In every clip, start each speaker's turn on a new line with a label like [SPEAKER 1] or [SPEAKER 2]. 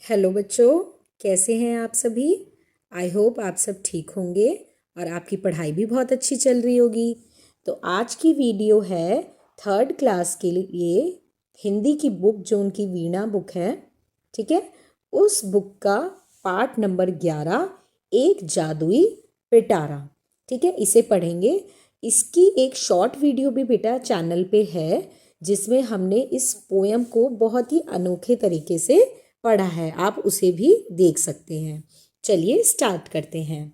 [SPEAKER 1] Hello बच्चों, कैसे हैं आप सभी। आई होप आप सब ठीक होंगे और आपकी पढ़ाई भी बहुत अच्छी चल रही होगी। तो आज की वीडियो है थर्ड क्लास के लिए हिंदी की बुक जो उनकी वीणा बुक है। ठीक है, उस बुक का पार्ट नंबर 11 एक जादुई पिटारा। ठीक है, इसे पढ़ेंगे। इसकी एक शॉर्ट वीडियो भी बेटा चैनल पे है जिसमें हमने इस पोयम को बहुत ही अनोखे तरीके से पढ़ा है, आप उसे भी देख सकते हैं। चलिए स्टार्ट करते हैं।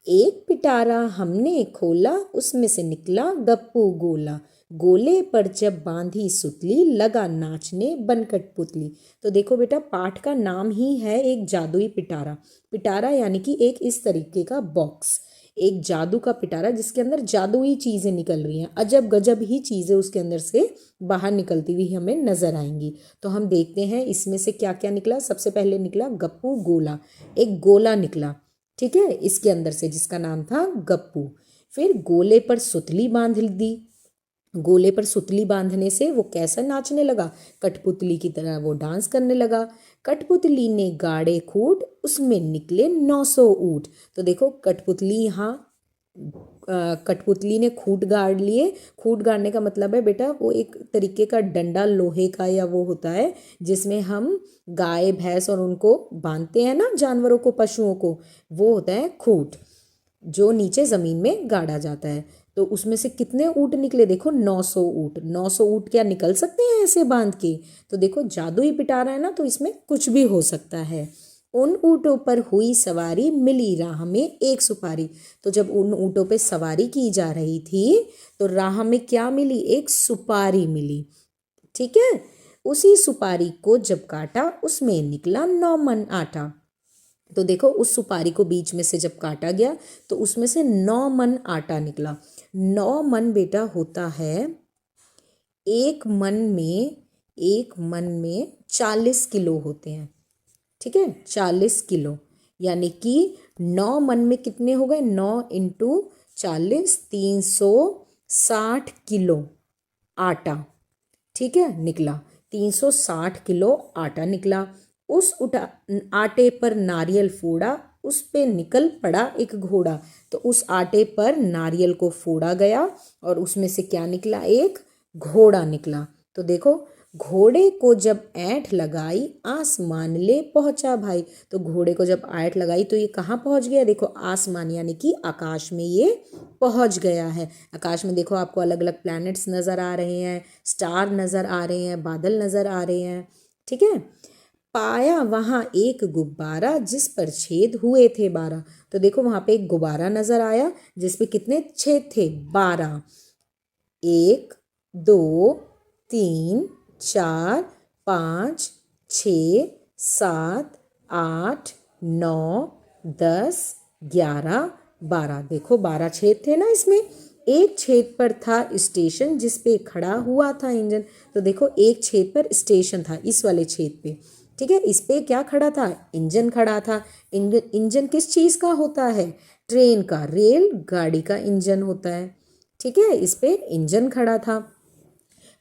[SPEAKER 1] एक पिटारा हमने खोला, उसमें से निकला गप्पू गोला। गोले पर जब बांधी सुतली, लगा नाचने बन कठपुतली। तो देखो बेटा, पाठ का नाम ही है एक जादुई पिटारा। पिटारा यानी कि एक इस तरीके का बॉक्स, एक जादू का पिटारा जिसके अंदर जादुई चीज़ें निकल रही हैं, अजब गजब ही चीज़ें उसके अंदर से बाहर निकलती हुई हमें नजर आएंगी। तो हम देखते हैं इसमें से क्या क्या निकला। सबसे पहले निकला गप्पू गोला, एक गोला निकला। ठीक है, इसके अंदर से जिसका नाम था गप्पू। फिर गोले पर सुतली बांध दी। गोले पर सुतली बांधने से वो कैसा नाचने लगा, कठपुतली की तरह वो डांस करने लगा। कठपुतली ने गाड़े खूट, उसमें निकले 900 ऊँट। तो देखो कठपुतली यहाँ कठपुतली ने खूट गाड़ लिए। खूट गाड़ने का मतलब है बेटा वो एक तरीके का डंडा लोहे का या वो होता है जिसमें हम गाय भैंस और उनको बांधते हैं ना, जानवरों को पशुओं को, वो होता है खूट जो नीचे ज़मीन में गाड़ा जाता है। तो उसमें से कितने ऊँट निकले, देखो 900 ऊँट। 900 ऊँट क्या निकल सकते हैं ऐसे बांध के। तो देखो जादू ही पिटारा है ना, तो इसमें कुछ भी हो सकता है। उन ऊँटों पर हुई सवारी, मिली राह में एक सुपारी। तो जब उन ऊँटों पे सवारी की जा रही थी तो राह में क्या मिली, एक सुपारी मिली। ठीक है, उसी सुपारी को जब काटा, उसमें निकला 9 मन आटा। तो देखो उस सुपारी को बीच में से जब काटा गया तो उसमें से 9 मन आटा निकला। 9 मन बेटा होता है, एक मन में 40 किलो होते हैं। ठीक है, 40 किलो यानी कि 9 मन में कितने हो गए, 9 इंटू 40, 360 किलो आटा। ठीक है, निकला 360 किलो आटा निकला। उस आटे पर नारियल फोड़ा, उस पे निकल पड़ा एक घोड़ा। तो उस आटे पर नारियल को फोड़ा गया और उसमें से क्या निकला, एक घोड़ा निकला। तो देखो घोड़े को जब ऐंठ लगाई, आसमान ले पहुंचा भाई। तो घोड़े को जब ऐंठ लगाई तो ये कहाँ पहुंच गया, देखो आसमान यानी कि आकाश में ये पहुंच गया है। आकाश में देखो आपको अलग अलग प्लैनेट्स नज़र आ रहे हैं, स्टार नज़र आ रहे हैं, बादल नज़र आ रहे हैं। ठीक है, पाया वहाँ एक गुब्बारा, जिस पर छेद हुए थे 12। तो देखो वहाँ पे एक गुब्बारा नज़र आया जिस पे कितने छेद थे, 12। 1 2 3 4 5 6 7 8 9 10 11 12। देखो 12 छेद थे ना इसमें। एक छेद पर था स्टेशन जिस पे खड़ा हुआ था इंजन। तो देखो एक छेद पर स्टेशन था, इस वाले छेद पे। ठीक है, इस पे क्या खड़ा था, इंजन खड़ा था। इंजन किस चीज़ का होता है, ट्रेन का, रेल गाड़ी का इंजन होता है। ठीक है, इस पे इंजन खड़ा था।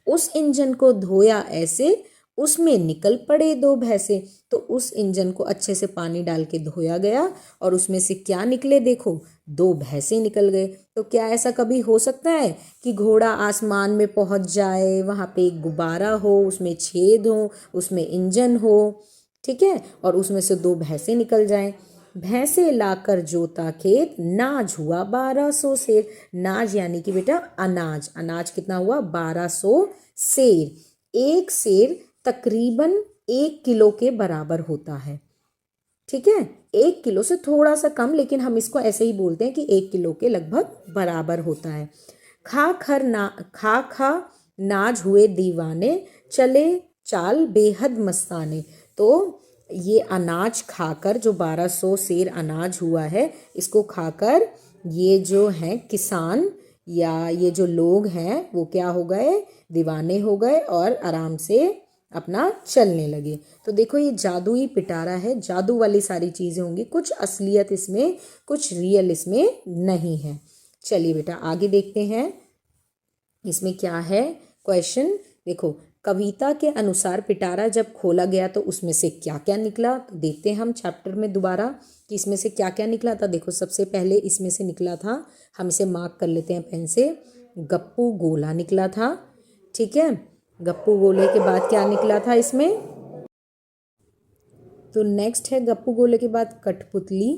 [SPEAKER 1] उस इंजन को धोया ऐसे, उसमें निकल पड़े 2 भैंसे। तो उस इंजन को अच्छे से पानी डाल के धोया गया और उसमें से क्या निकले, देखो 2 भैंसे निकल गए। तो क्या ऐसा कभी हो सकता है कि घोड़ा आसमान में पहुंच जाए, वहाँ पे एक गुब्बारा हो, उसमें छेद हो, उसमें इंजन हो, ठीक है, और उसमें से 2 भैंसे निकल जाएं। भैंसे लाकर जोता खेत, नाज हुआ 1200 सेर। नाज यानी कि बेटा अनाज, अनाज कितना हुआ, 1200 सेर। एक सेर तकरीबन 1 किलो के बराबर होता है। ठीक है, 1 किलो से थोड़ा सा कम, लेकिन हम इसको ऐसे ही बोलते हैं कि 1 किलो के लगभग बराबर होता है। खा नाज हुए दीवाने, चले चाल बेहद मस्ताने। तो ये अनाज खाकर, जो 1200 सेर अनाज हुआ है, इसको खाकर ये जो हैं किसान या ये जो लोग हैं वो क्या हो गए, दीवाने हो गए और आराम से अपना चलने लगे। तो देखो ये जादुई पिटारा है, जादू वाली सारी चीज़ें होंगी, कुछ असलियत इसमें, कुछ रियल इसमें नहीं है। चलिए बेटा आगे देखते हैं इसमें क्या है क्वेश्चन। देखो कविता के अनुसार पिटारा जब खोला गया तो उसमें से क्या क्या निकला, तो देखते हैं हम चैप्टर में दोबारा कि इसमें से क्या क्या निकला था। देखो सबसे पहले इसमें से निकला था, हम इसे मार्क कर लेते हैं पेन से, गप्पू गोला निकला था। ठीक है, गप्पू गोले के बाद क्या निकला था इसमें, तो नेक्स्ट है गप्पू गोले के बाद कठपुतली,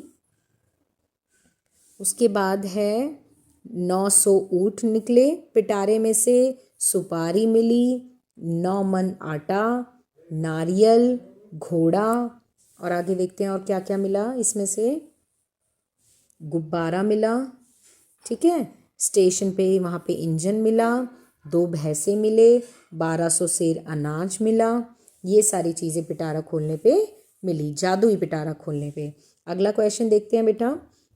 [SPEAKER 1] उसके बाद है 900 ऊँट निकले पिटारे में से, सुपारी मिली, 9 मन आटा, नारियल, घोड़ा, और आगे देखते हैं और क्या क्या मिला इसमें से, गुब्बारा मिला। ठीक है, स्टेशन पे वहाँ पे इंजन मिला, 2 भैंसे मिले, 1200 सेर अनाज मिला। ये सारी चीज़ें पिटारा खोलने पे मिली, जादुई पिटारा खोलने पे। अगला क्वेश्चन देखते हैं बेटा,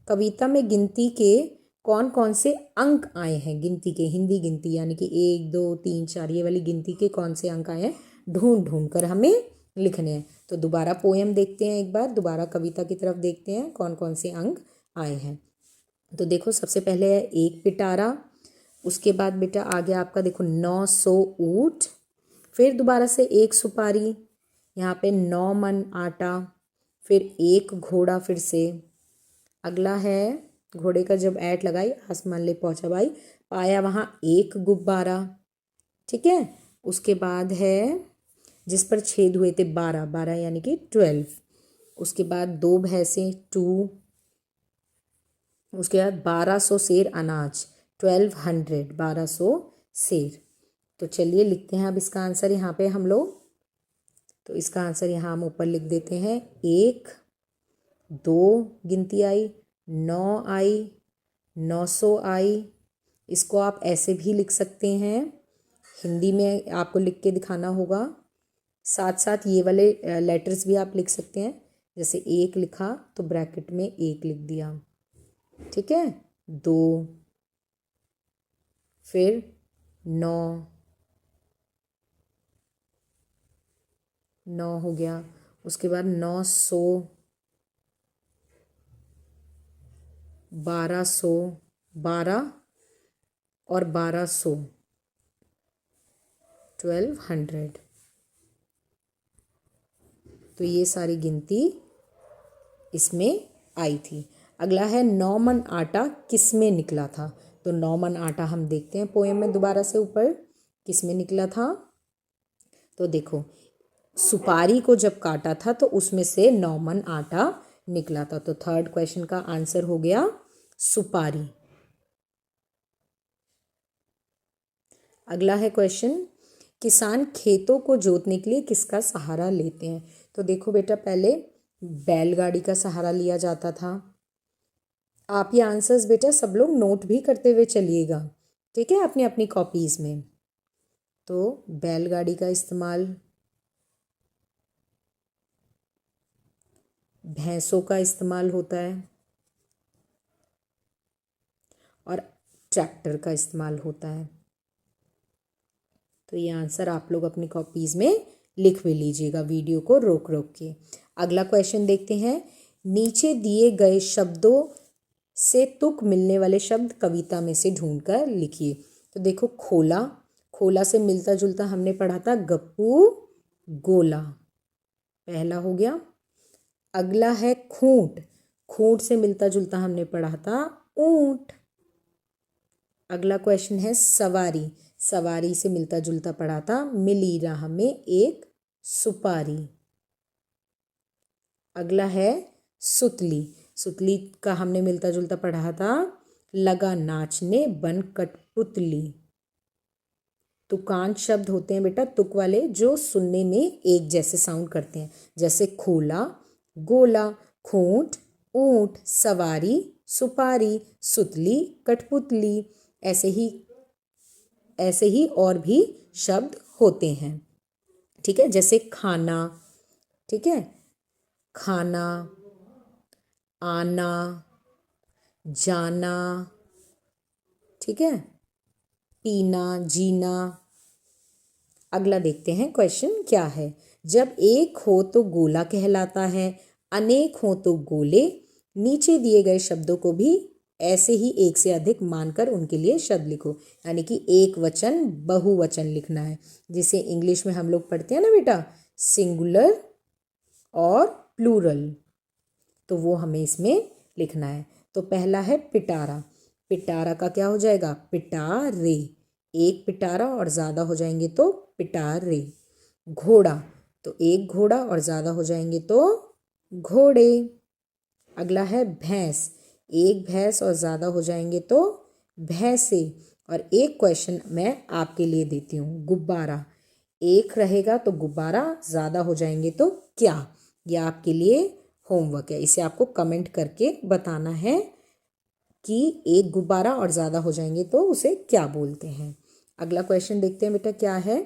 [SPEAKER 1] कविता में गिनती के कौन कौन से अंक आए हैं, गिनती के, हिंदी गिनती यानी कि 1 2 3 4 ये वाली गिनती के कौन से अंक आए हैं, ढूंढ ढूंढ कर हमें लिखने हैं। तो दोबारा पोएम देखते हैं, एक बार दोबारा कविता की तरफ देखते हैं कौन कौन से अंक आए हैं। तो देखो सबसे पहले है 1 पिटारा, उसके बाद बेटा आ गया आपका देखो 900 ऊँट, फिर दोबारा से 1 सुपारी, यहाँ पे 9 मन आटा, फिर 1 घोड़ा फिर से, अगला है घोड़े का जब ऐट लगाई आसमान ले पहुँचा भाई, पाया वहाँ 1 गुब्बारा। ठीक है, उसके बाद है जिस पर छेद हुए थे 12 12 यानी कि 12, उसके बाद 2 भैंसें 2, उसके बाद 1200 सेर अनाज 1200, 1200 सेर। तो चलिए लिखते हैं अब इसका आंसर यहाँ पे हम लोग, तो इसका आंसर यहाँ हम ऊपर लिख देते हैं, 1 2 गिनती आई, 9 आई, 900 आई। इसको आप ऐसे भी लिख सकते हैं, हिंदी में आपको लिख के दिखाना होगा, साथ साथ ये वाले लेटर्स भी आप लिख सकते हैं, जैसे 1 लिखा तो ब्रैकेट में 1 लिख दिया। ठीक है, 2, फिर 9 हो गया, उसके बाद 900, 1200, 12 और 1200, 1200। तो ये सारी गिनती इसमें आई थी। अगला है 9 मन आटा किस में निकला था, तो 9 मन आटा हम देखते हैं पोएम में दोबारा से ऊपर किस में निकला था। तो देखो सुपारी को जब काटा था तो उसमें से 9 मन आटा निकला था, तो थर्ड क्वेश्चन का आंसर हो गया सुपारी। अगला है क्वेश्चन, किसान खेतों को जोतने के लिए किसका सहारा लेते हैं, तो देखो बेटा पहले बैलगाड़ी का सहारा लिया जाता था। आप ये आंसर्स बेटा सब लोग नोट भी करते हुए चलिएगा, ठीक है, अपनी अपनी कॉपीज़ में। तो बैलगाड़ी का इस्तेमाल, भैंसों का इस्तेमाल होता है और ट्रैक्टर का इस्तेमाल होता है। तो ये आंसर आप लोग अपनी कॉपीज़ में लिख भी लीजिएगा, वीडियो को रोक रोक के। अगला क्वेश्चन देखते हैं, नीचे दिए गए शब्दों से तुक मिलने वाले शब्द कविता में से ढूंढकर लिखिए। तो देखो खोला, खोला से मिलता जुलता हमने पढ़ा था गप्पू गोला, पहला हो गया। अगला है खूंट, खूंट से मिलता जुलता हमने पढ़ा था ऊंट। अगला क्वेश्चन है सवारी, सवारी से मिलता जुलता पढ़ा था मिली राह में एक सुपारी। अगला है सुतली, सुतली का हमने मिलता जुलता पढ़ा था लगा नाचने बन कठपुतली। तुकांत शब्द होते हैं बेटा तुक वाले, जो सुनने में एक जैसे साउंड करते हैं, जैसे खोला, गोला, खूंट, ऊंट, सवारी, सुपारी, सुतली, कठपुतली। ऐसे ही और भी शब्द होते हैं, ठीक है, जैसे खाना, ठीक है, खाना, आना, जाना, ठीक है, पीना, जीना। अगला देखते हैं क्वेश्चन क्या है, जब एक हो तो गोला कहलाता है, अनेक हो तो गोले। नीचे दिए गए शब्दों को भी ऐसे ही एक से अधिक मानकर उनके लिए शब्द लिखो, यानी कि एक वचन बहुवचन लिखना है, जिसे इंग्लिश में हम लोग पढ़ते हैं ना बेटा सिंगुलर और प्लूरल, तो वो हमें इसमें लिखना है। तो पहला है पिटारा। पिटारा का क्या हो जाएगा? पिटारे। एक पिटारा और ज़्यादा हो जाएंगे तो पिटारे। घोड़ा, तो एक घोड़ा और ज़्यादा हो जाएंगे तो घोड़े। अगला है भैंस। एक भैंस और ज़्यादा हो जाएंगे तो भैंसे। और एक क्वेश्चन मैं आपके लिए देती हूँ, गुब्बारा। एक रहेगा तो गुब्बारा, ज़्यादा हो जाएंगे तो क्या? यह आपके लिए होमवर्क है, इसे आपको कमेंट करके बताना है कि एक गुब्बारा और ज़्यादा हो जाएंगे तो उसे क्या बोलते हैं। अगला क्वेश्चन देखते हैं बेटा क्या है।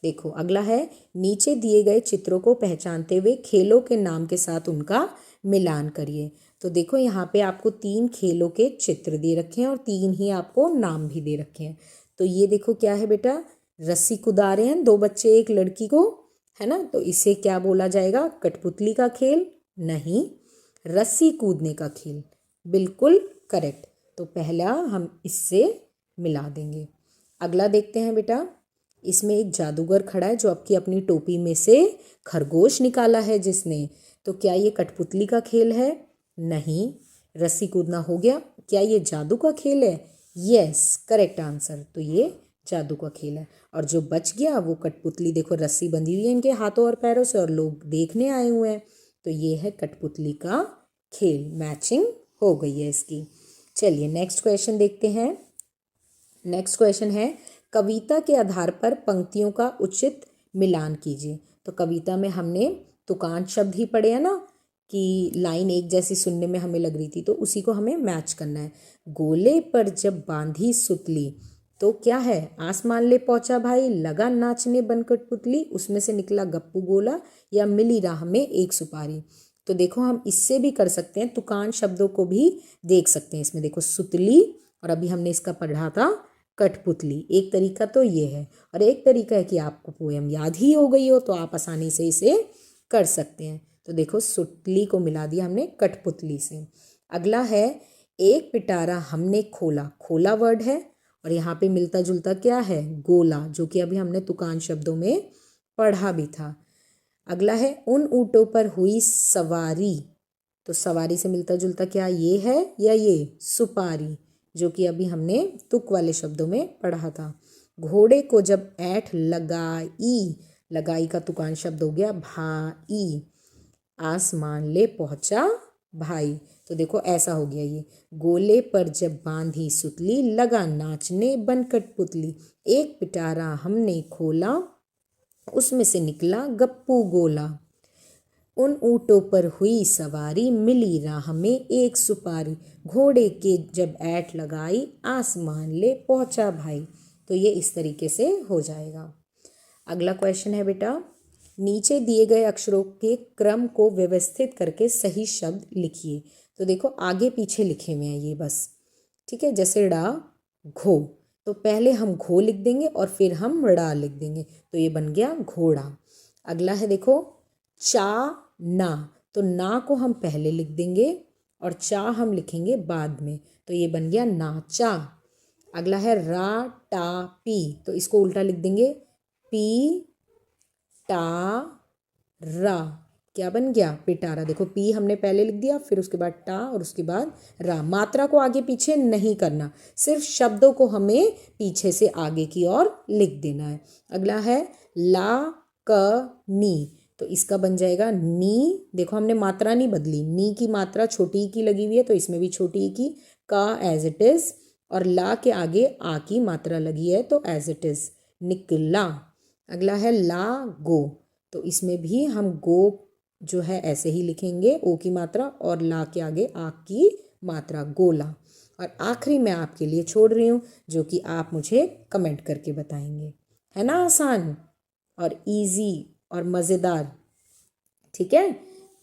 [SPEAKER 1] देखो अगला है, नीचे दिए गए चित्रों को पहचानते हुए खेलों के नाम के साथ उनका मिलान करिए। तो देखो यहाँ पे आपको 3 खेलों के चित्र दे रखे हैं और 3 ही आपको नाम भी दे रखे हैं। तो ये देखो क्या है बेटा, रस्सी कुदा रहे हैं 2 बच्चे एक लड़की को, है ना, तो इसे क्या बोला जाएगा? कठपुतली का खेल? नहीं, रस्सी कूदने का खेल। बिल्कुल करेक्ट। तो पहला हम इससे मिला देंगे। अगला देखते हैं बेटा, इसमें एक जादूगर खड़ा है जो आपकी अपनी टोपी में से खरगोश निकाला है जिसने। तो क्या ये कठपुतली का खेल है? नहीं। रस्सी कूदना हो गया। क्या ये जादू का खेल है? Yes, correct answer. तो ये जादू का खेल है। और जो बच गया वो कठपुतली, देखो रस्सी बंधी हुई है इनके हाथों और पैरों से और लोग देखने आए हुए हैं, तो ये है कठपुतली का खेल। मैचिंग हो गई है इसकी। चलिए नेक्स्ट क्वेश्चन देखते हैं। नेक्स्ट क्वेश्चन है, कविता के आधार पर पंक्तियों का उचित मिलान कीजिए। तो कविता में हमने तुकांत शब्द ही पढ़े हैं ना, कि लाइन एक जैसी सुनने में हमें लग रही थी, तो उसी को हमें मैच करना है। गोले पर जब बांधी सुतली, तो क्या है? आसमान ले पहुंचा भाई, लगा नाचने बन कठपुतली, उसमें से निकला गप्पू गोला, या मिली राह में एक सुपारी। तो देखो हम इससे भी कर सकते हैं, तुकांत शब्दों को भी देख सकते हैं इसमें। देखो सुतली, और अभी हमने इसका पढ़ा था कठपुतली। एक तरीका तो ये है, और एक तरीका है कि आपको पोयम याद ही हो गई हो तो आप आसानी से इसे कर सकते हैं। तो देखो सुतली को मिला दिया हमने कठपुतली से। अगला है, एक पिटारा हमने खोला। खोला वर्ड है और यहाँ पे मिलता जुलता क्या है? गोला, जो कि अभी हमने तुकांत शब्दों में पढ़ा भी था। अगला है, उन ऊँटों पर हुई सवारी। तो सवारी से मिलता जुलता क्या ये है या ये? सुपारी, जो कि अभी हमने तुक वाले शब्दों में पढ़ा था। घोड़े को जब ऐंठ लगाई, लगाई का तुकांत शब्द हो गया भाई। आसमान ले पहुंचा भाई, तो देखो ऐसा हो गया ये। गोले पर जब बांधी सुतली, लगा नाचने बन कठपुतली, एक पिटारा हमने खोला, उसमें से निकला गप्पू गोला। उन ऊँटों पर हुई सवारी, मिली राह में एक सुपारी, घोड़े के जब ऐंठ लगाई, आसमान ले पहुंचा भाई। तो ये इस तरीके से हो जाएगा। अगला क्वेश्चन है बेटा, नीचे दिए गए अक्षरों के क्रम को व्यवस्थित करके सही शब्द लिखिए। तो देखो आगे पीछे लिखे हुए हैं ये बस, ठीक है। जैसे डा घो, तो पहले हम घो लिख देंगे और फिर हम ड़ा लिख देंगे, तो ये बन गया घोड़ा। अगला है देखो चा ना, तो ना को हम पहले लिख देंगे और चा हम लिखेंगे बाद में, तो ये बन गया नाचा। अगला है रा टा पी, तो इसको उल्टा लिख देंगे पी टा रा, क्या बन गया? पिटारा। देखो पी हमने पहले लिख दिया, फिर उसके बाद टा और उसके बाद रा। मात्रा को आगे पीछे नहीं करना, सिर्फ शब्दों को हमें पीछे से आगे की ओर लिख देना है। अगला है ला क नी, तो इसका बन जाएगा नी। देखो हमने मात्रा नहीं बदली, नी की मात्रा छोटी ई की लगी हुई है तो इसमें भी छोटी ई की, का एज इट इज, और ला के आगे आ की मात्रा लगी है तो एज इट इज निकला। अगला है ला गो, तो इसमें भी हम गो जो है ऐसे ही लिखेंगे, ओ की मात्रा और ला के आगे आ की मात्रा, गोला। और आखिरी मैं आपके लिए छोड़ रही हूँ, जो कि आप मुझे कमेंट करके बताएंगे। है ना आसान और इजी और मज़ेदार, ठीक है।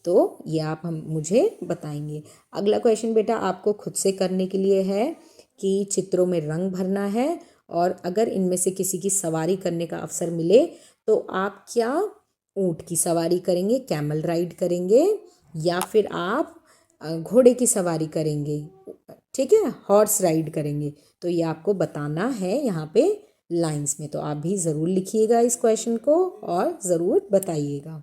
[SPEAKER 1] तो ये आप हम मुझे बताएंगे। अगला क्वेश्चन बेटा आपको खुद से करने के लिए है कि चित्रों में रंग भरना है, और अगर इनमें से किसी की सवारी करने का अवसर मिले तो आप क्या ऊँट की सवारी करेंगे, कैमल राइड करेंगे, या फिर आप घोड़े की सवारी करेंगे, ठीक है, हॉर्स राइड करेंगे। तो ये आपको बताना है यहाँ पे लाइंस में। तो आप भी ज़रूर लिखिएगा इस क्वेश्चन को और ज़रूर बताइएगा,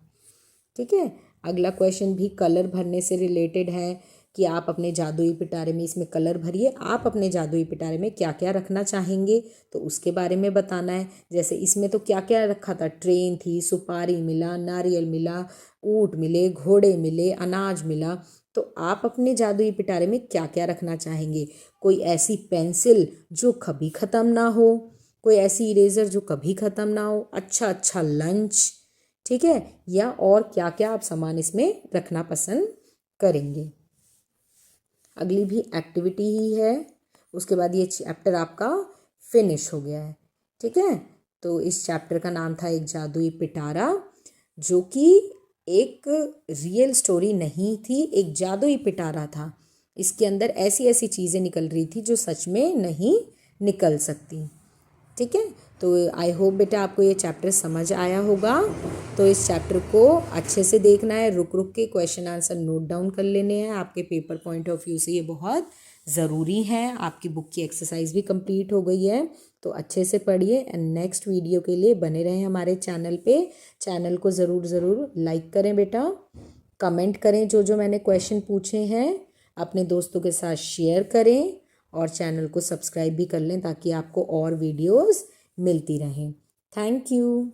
[SPEAKER 1] ठीक है। अगला क्वेश्चन भी कलर भरने से रिलेटेड है कि आप अपने जादुई पिटारे में इसमें कलर भरिए। आप अपने जादुई पिटारे में क्या क्या रखना चाहेंगे तो उसके बारे में बताना है। जैसे इसमें तो क्या क्या रखा था, ट्रेन थी, सुपारी मिला, नारियल मिला, ऊँट मिले, घोड़े मिले, अनाज मिला। तो आप अपने जादुई पिटारे में क्या क्या रखना चाहेंगे? कोई ऐसी पेंसिल जो कभी ख़त्म ना हो, कोई ऐसी इरेज़र जो कभी ख़त्म ना हो, अच्छा अच्छा लंच, ठीक है, या और क्या क्या आप सामान इसमें रखना पसंद करेंगे। अगली भी एक्टिविटी ही है, उसके बाद ये चैप्टर आपका फिनिश हो गया है, ठीक है। तो इस चैप्टर का नाम था एक जादुई पिटारा, जो कि एक रियल स्टोरी नहीं थी, एक जादुई पिटारा था। इसके अंदर ऐसी ऐसी चीज़ें निकल रही थी जो सच में नहीं निकल सकती, ठीक है। तो आई होप बेटा आपको ये चैप्टर समझ आया होगा। तो इस चैप्टर को अच्छे से देखना है, रुक रुक के क्वेश्चन आंसर नोट डाउन कर लेने हैं। आपके पेपर पॉइंट ऑफ व्यू से ये बहुत ज़रूरी है। आपकी बुक की एक्सरसाइज भी कंप्लीट हो गई है, तो अच्छे से पढ़िए। एंड नेक्स्ट वीडियो के लिए बने रहें हमारे चैनल पे। चैनल को ज़रूर ज़रूर लाइक करें बेटा, कमेंट करें जो जो मैंने क्वेश्चन पूछे हैं, अपने दोस्तों के साथ शेयर करें और चैनल को सब्सक्राइब भी कर लें ताकि आपको और वीडियोस मिलती रहें। Thank you.